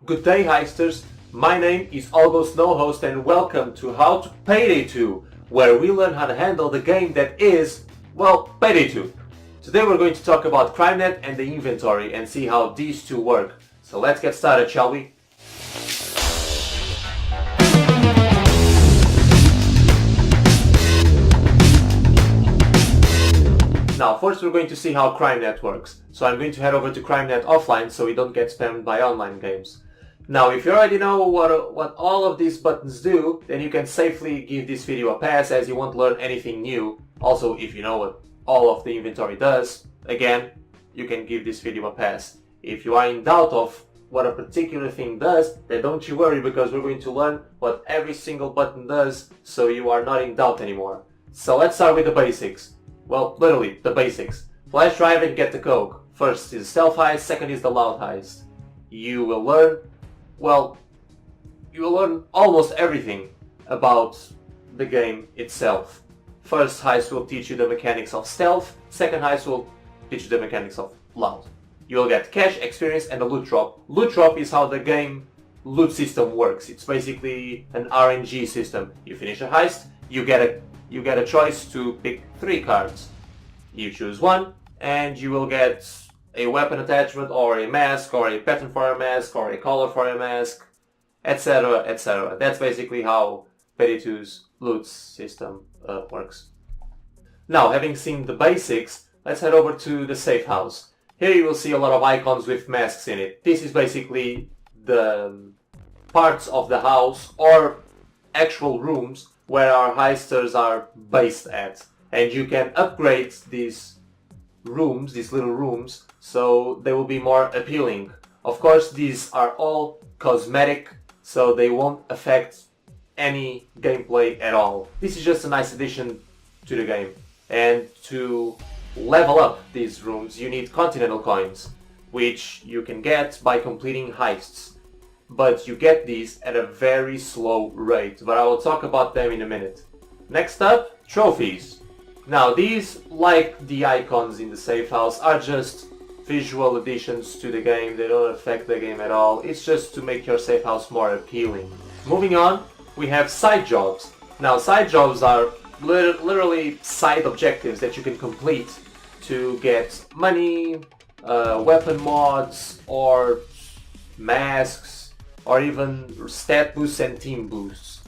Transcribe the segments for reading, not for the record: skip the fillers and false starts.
Good day, heisters. My name is Almost No Host and welcome to How to Payday 2, where we learn how to handle the game that is, well, Payday 2. Today we're going to talk about CrimeNet and the inventory and see how these two work. So let's get started, shall we? Now, first we're going to see how CrimeNet works. So I'm going to head over to CrimeNet offline so we don't get spammed by online games. Now, if you already know what all of these buttons do, then you can safely give this video a pass as you won't learn anything new. Also, if you know what all of the inventory does, again, you can give this video a pass. If you are in doubt of what a particular thing does, then don't you worry because we're going to learn what every single button does so you are not in doubt anymore. So let's start with the basics. Well, literally, the basics. Flash drive and get the coke. First is stealth heist, second is the loud heist. You will learn almost everything about the game itself. First heist will teach you the mechanics of stealth, second heist will teach you the mechanics of loud. You will get cash, experience and a loot drop. Loot drop is how the game loot system works. It's basically an RNG system. You finish a heist, you get a choice to pick 3 cards. You choose one and you will get a weapon attachment or a mask or a pattern for a mask or a color for a mask, etc, etc. That's basically how Payday 2's loot system works. Now, having seen the basics, let's head over to the safe house. Here you will see a lot of icons with masks in it. This is basically the parts of the house or actual rooms where our heisters are based at. And you can upgrade these rooms, these little rooms, so they will be more appealing. Of course, these are all cosmetic, so they won't affect any gameplay at all. This is just a nice addition to the game. And to level up these rooms, you need continental coins, which you can get by completing heists. But you get these at a very slow rate, but I will talk about them in a minute. Next up, trophies. Now these, like the icons in the safe house, are just visual additions to the game. They don't affect the game at all. It's just to make your safe house more appealing. Moving on, we have side jobs. Now side jobs are literally side objectives that you can complete to get money, weapon mods, or masks, or even stat boosts and team boosts.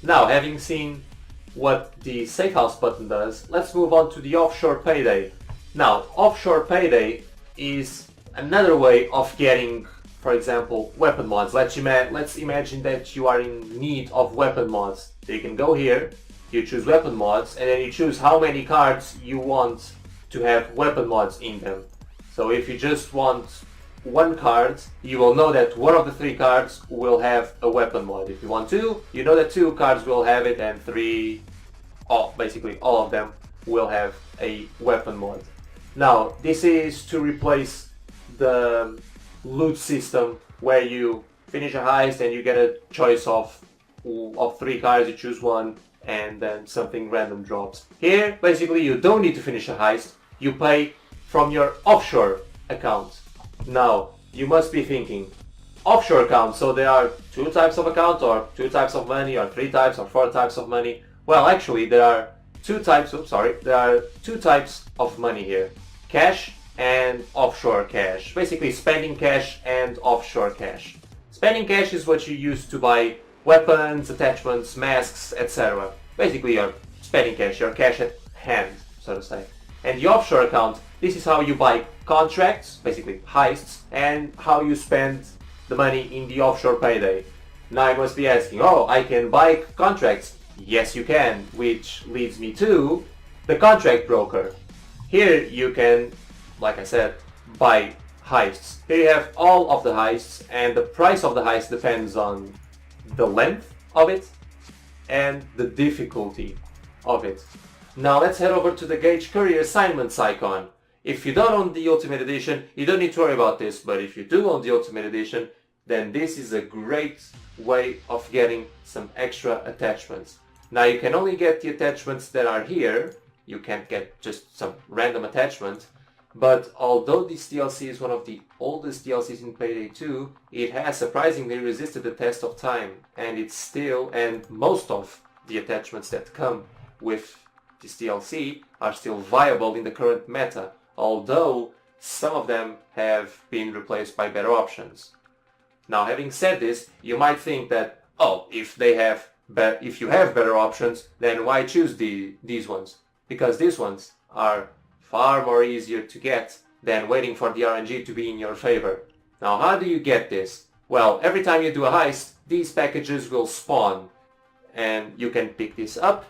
Now, having seen what the safe house button does, let's move on to the offshore payday. Now, offshore payday is another way of getting, for example, weapon mods. Let's imagine that you are in need of weapon mods. So you can go here, you choose weapon mods, and then you choose how many cards you want to have weapon mods in them. So if you just want 1 card, you will know that one of the 3 cards will have a weapon mod. If you want 2, you know that 2 cards will have it, and 3, basically all of them will have a weapon mod. Now, this is to replace the loot system where you finish a heist and you get a choice of 3 cards, you choose one, and then something random drops. Here, basically, you don't need to finish a heist, you pay from your offshore account. Now, you must be thinking, offshore account, so there are 2 types of account, or 2 types of money, or 3 types, or 4 types of money. Well, actually, there are 2 types of money here. Cash and offshore cash. Basically, spending cash and offshore cash. Spending cash is what you use to buy weapons, attachments, masks, etc. Basically, you're spending cash, your cash at hand, so to say. And the offshore account, this is how you buy contracts, basically heists, and how you spend the money in the offshore payday. Now you must be asking, oh, I can buy contracts. Yes, you can, which leads me to the contract broker. Here you can, like I said, buy heists. Here you have all of the heists, and the price of the heist depends on the length of it and the difficulty of it. Now let's head over to the Gauge Career Assignments icon. If you don't own the Ultimate Edition, you don't need to worry about this, but if you do own the Ultimate Edition, then this is a great way of getting some extra attachments. Now you can only get the attachments that are here, you can't get just some random attachment, But although this DLC is one of the oldest DLCs in Payday 2, it has surprisingly resisted the test of time, and most of the attachments that come with this DLC are still viable in the current meta, although some of them have been replaced by better options. Now, having said this, you might think that, oh, if you have better options, then why choose these ones? Because these ones are far more easier to get than waiting for the RNG to be in your favor. Now, how do you get this? Well, every time you do a heist, these packages will spawn, and you can pick this up,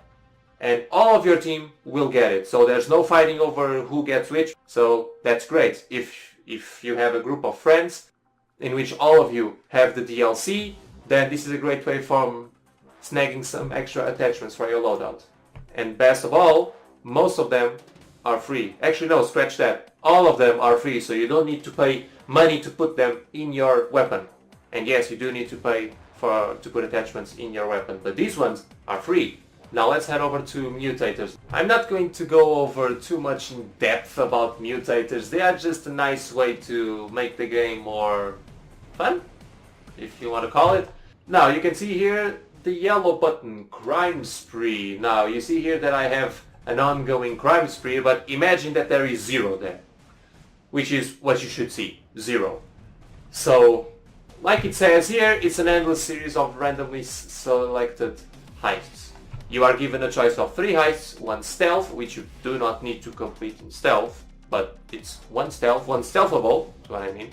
and all of your team will get it. So there's no fighting over who gets which. So that's great. If you have a group of friends in which all of you have the DLC, then this is a great way for snagging some extra attachments for your loadout. And best of all, most of them are free. Actually, no, scratch that. All of them are free, so you don't need to pay money to put them in your weapon. And yes, you do need to pay to put attachments in your weapon, but these ones are free. Now let's head over to mutators. I'm not going to go over too much in depth about mutators. They are just a nice way to make the game more fun, if you want to call it. Now you can see here the yellow button, crime spree. Now you see here that I have an ongoing crime spree, but imagine that there is 0 there, which is what you should see, 0. So, like it says here, it's an endless series of randomly selected heists. You are given a choice of 3 heists, 1 stealth, which you do not need to complete in stealth, but it's 1 stealth, 1 stealthable, that's what I mean,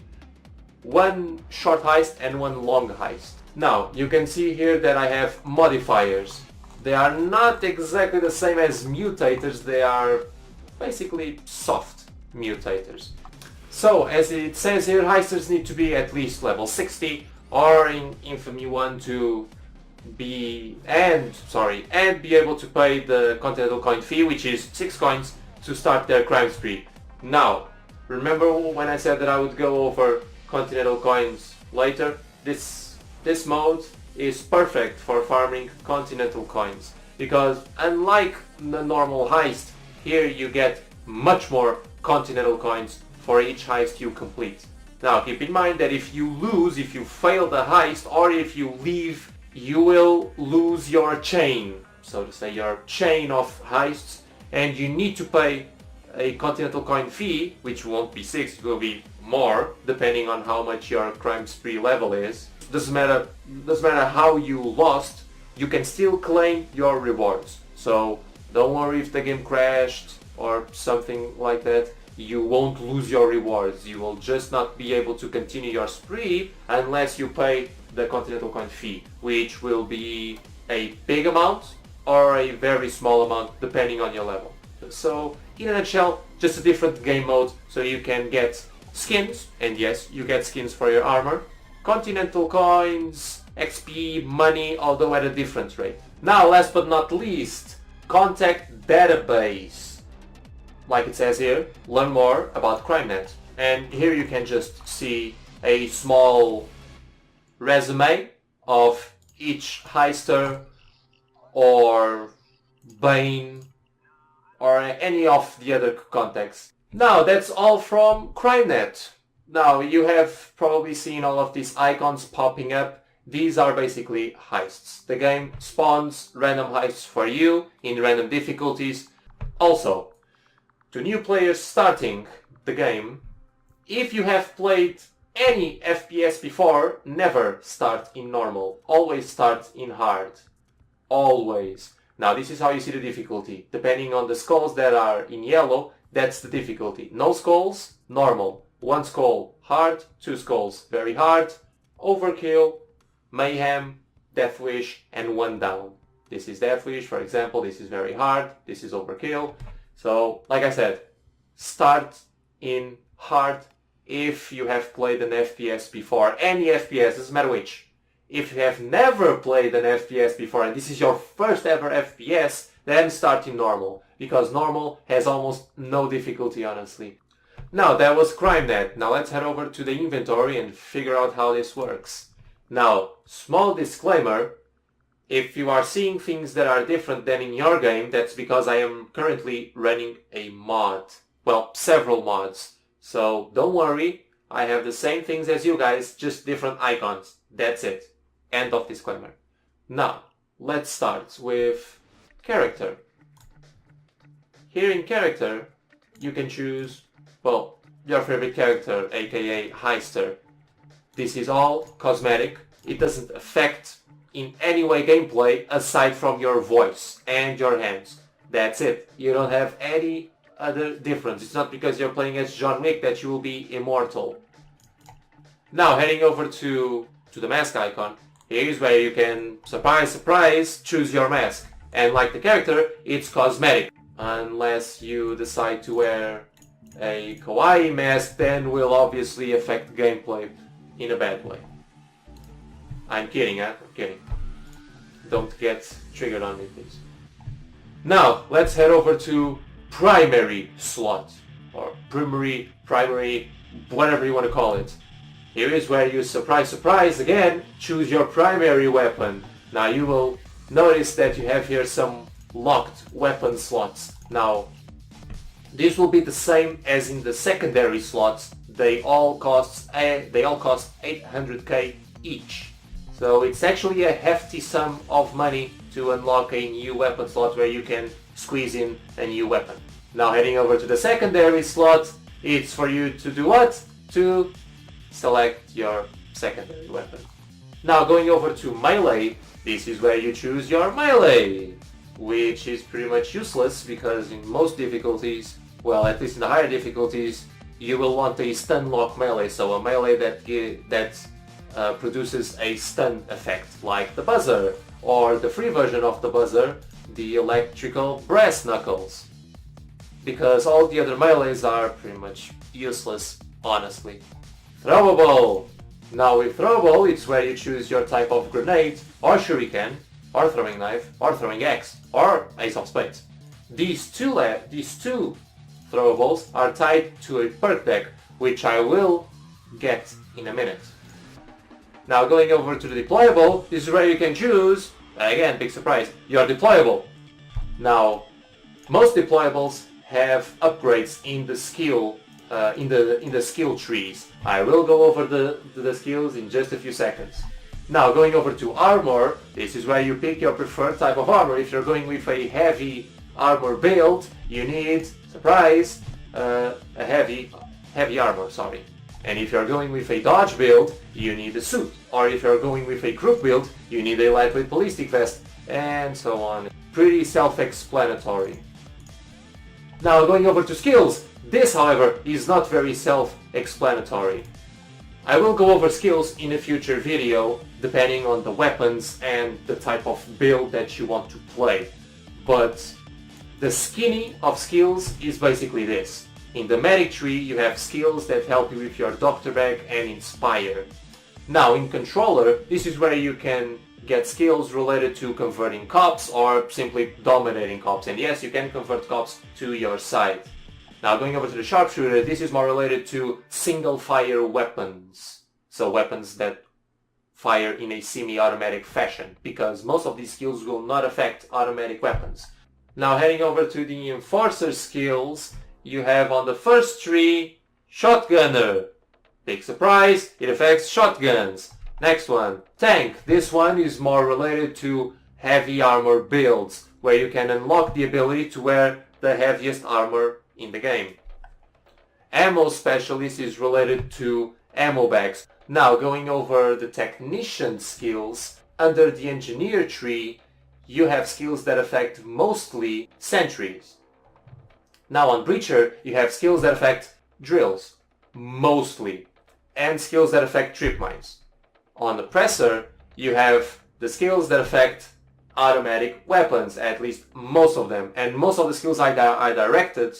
1 short heist and 1 long heist. Now, you can see here that I have modifiers. They are not exactly the same as mutators, they are basically soft mutators. So, as it says here, heisters need to be at least level 60, or in Infamy 1 to be able to pay the Continental Coin fee, which is 6 coins, to start their crime spree. Now, remember when I said that I would go over Continental Coins later? This mode is perfect for farming Continental Coins, because unlike the normal heist, here you get much more Continental Coins for each heist you complete. Now keep in mind that if you fail the heist, or if you leave, you will lose your chain, so to say, your chain of heists, and you need to pay a Continental Coin fee, which won't be 6, it will be more, depending on how much your crime spree level is. Doesn't matter how you lost, you can still claim your rewards. So don't worry if the game crashed or something like that. You won't lose your rewards. You will just not be able to continue your spree unless you pay the Continental Coin fee, which will be a big amount or a very small amount depending on your level. So in a nutshell, just a different game mode, so you can get skins, and yes, you get skins for your armor, Continental Coins, XP, money, although at a different rate. Now, last but not least, contact database. Like it says here, learn more about CrimeNet. And here you can just see a small resume of each heister or Bane or any of the other contacts. Now that's all from CrimeNet. Now you have probably seen all of these icons popping up. These are basically heists. The game spawns random heists for you in random difficulties. Also, to new players starting the game, if you have played any FPS before, never start in normal. Always start in hard. Always. Now this is how you see the difficulty. Depending on the skulls that are in yellow, that's the difficulty. No skulls, normal. 1 skull, hard. 2 skulls, very hard. Overkill, mayhem, death wish, and 1 down. This is death wish, for example. This is very hard. This is overkill. So, like I said, start in hard if you have played an FPS before. Any FPS, doesn't matter which. If you have never played an FPS before and this is your first ever FPS, then start in normal, because normal has almost no difficulty, honestly. Now, that was CrimeNet. Now let's head over to the inventory and figure out how this works. Now, small disclaimer, if you are seeing things that are different than in your game, that's because I am currently running a mod. well, several mods. So don't worry, I have the same things as you guys, just different icons. That's it. End of disclaimer. Now, let's start with character. Here in character, you can choose, well, your favorite character, aka heister. This is all cosmetic. It doesn't affect in any way gameplay aside from your voice and your hands. That's it. You don't have any other difference. It's not because you're playing as John Wick that you will be immortal. Now heading over to the mask icon, here's where you can, surprise surprise, choose your mask. And like the character, it's cosmetic. Unless you decide to wear a kawaii mask, then will obviously affect gameplay in a bad way. I'm kidding, huh? I'm kidding. Don't get triggered on me, please. Now, let's head over to primary slot. Or primary, whatever you want to call it. Here is where you, surprise, surprise, again, choose your primary weapon. Now you will notice that you have here some locked weapon slots. Now, this will be the same as in the secondary slots. They all cost 800k each. So it's actually a hefty sum of money to unlock a new weapon slot where you can squeeze in a new weapon. Now heading over to the secondary slot, it's for you to do what? To select your secondary weapon. Now going over to melee, this is where you choose your melee, which is pretty much useless because in most difficulties, well, at least in the higher difficulties, you will want a stun lock melee, so a melee that produces a stun effect, like the buzzer, or the free version of the buzzer, the electrical brass knuckles. Because all the other melees are pretty much useless, honestly. Throwable! Now with throwable, it's where you choose your type of grenade, or shuriken, or throwing knife, or throwing axe, or ace of spades. These two throwables are tied to a perk deck, which I will get in a minute. Now going over to the deployable, this is where you can choose, again, big surprise, your deployable. Now, most deployables have upgrades in the skill, in the skill trees. I will go over the skills in just a few seconds. Now going over to armor, this is where you pick your preferred type of armor. If you're going with a heavy armor build, you need, surprise, a heavy armor, sorry. And if you're going with a dodge build, you need a suit. Or if you're going with a group build, you need a lightweight ballistic vest, and so on. Pretty self-explanatory. Now going over to skills. This, however, is not very self-explanatory. I will go over skills in a future video, depending on the weapons and the type of build that you want to play. But the skinny of skills is basically this. In the medic tree, you have skills that help you with your doctor bag and inspire. Now in controller, this is where you can get skills related to converting cops or simply dominating cops. And yes, you can convert cops to your side. Now going over to the sharpshooter, this is more related to single fire weapons. So weapons that fire in a semi-automatic fashion, because most of these skills will not affect automatic weapons. Now heading over to the enforcer skills, you have on the first tree, shotgunner. Big surprise, it affects shotguns. Next one, tank. This one is more related to heavy armor builds, where you can unlock the ability to wear the heaviest armor in the game. Ammo specialist is related to ammo bags. Now going over the technician skills, under the engineer tree, you have skills that affect mostly sentries. Now on breacher, you have skills that affect drills, mostly, and skills that affect trip mines. On oppressor, you have the skills that affect automatic weapons, at least most of them, and most of the skills are directed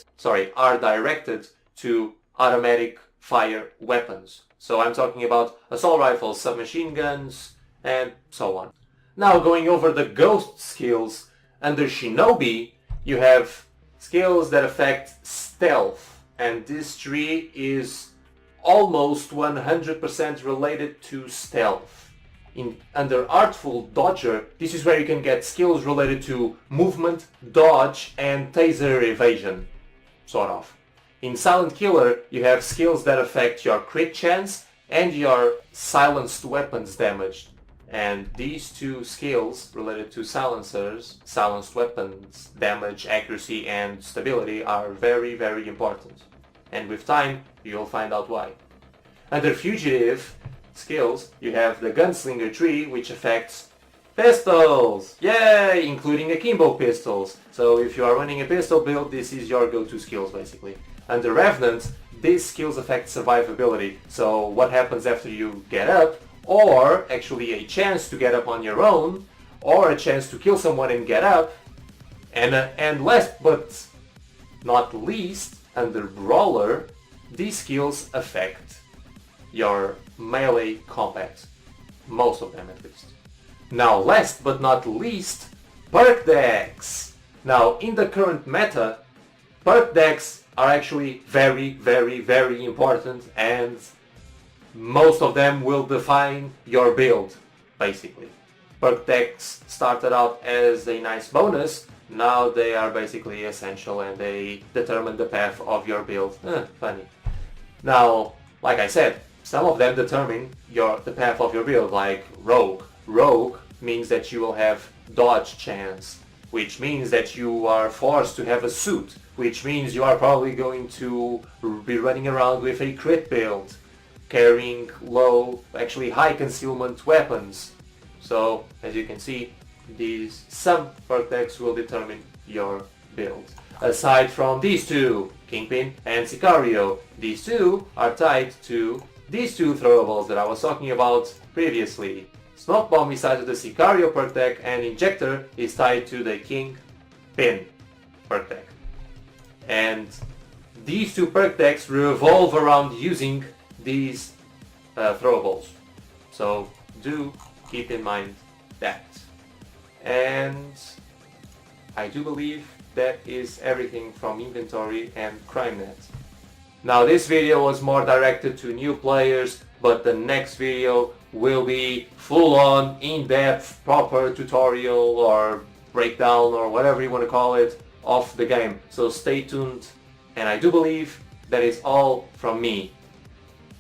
to automatic fire weapons. So I'm talking about assault rifles, submachine guns, and so on. Now going over the ghost skills, under shinobi, you have skills that affect stealth, and this tree is almost 100% related to stealth. Under Artful Dodger, this is where you can get skills related to movement, dodge, and taser evasion, sort of. In Silent Killer, you have skills that affect your crit chance and your silenced weapons damage. And these two skills related to silencers, silenced weapons, damage, accuracy and stability are very, very important. And with time, you'll find out why. Under fugitive skills, you have the Gunslinger tree, which affects pistols! Yay! Including akimbo pistols. So if you are running a pistol build, this is your go-to skills basically. Under Revenant, these skills affect survivability. So what happens after you get up, or actually a chance to get up on your own, or a chance to kill someone and get up. And last but not least, under Brawler, these skills affect your melee combat. Most of them at least. Now last but not least, perk decks. Now in the current meta, perk decks are actually very, very, very important, and most of them will define your build, basically. Perk decks started out as a nice bonus, now they are basically essential and they determine the path of your build. Funny. Now, like I said, some of them determine the path of your build, like Rogue. Rogue means that you will have dodge chance, which means that you are forced to have a suit, which means you are probably going to be running around with a crit build, carrying actually high concealment weapons. So, as you can see, some perk decks will determine your build. Aside from these two, Kingpin and Sicario, these two are tied to these two throwables that I was talking about previously. Smoke Bomb is tied to the Sicario perk deck, and Injector is tied to the Kingpin perk deck. And these two perk decks revolve around using these throwables. So do keep in mind that. And I do believe that is everything from inventory and CrimeNet. Now this video was more directed to new players, but the next video will be full-on, in-depth, proper tutorial or breakdown or whatever you want to call it of the game. So stay tuned, and I do believe that is all from me.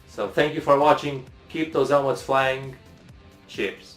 So thank you for watching, keep those helmets flying, cheers.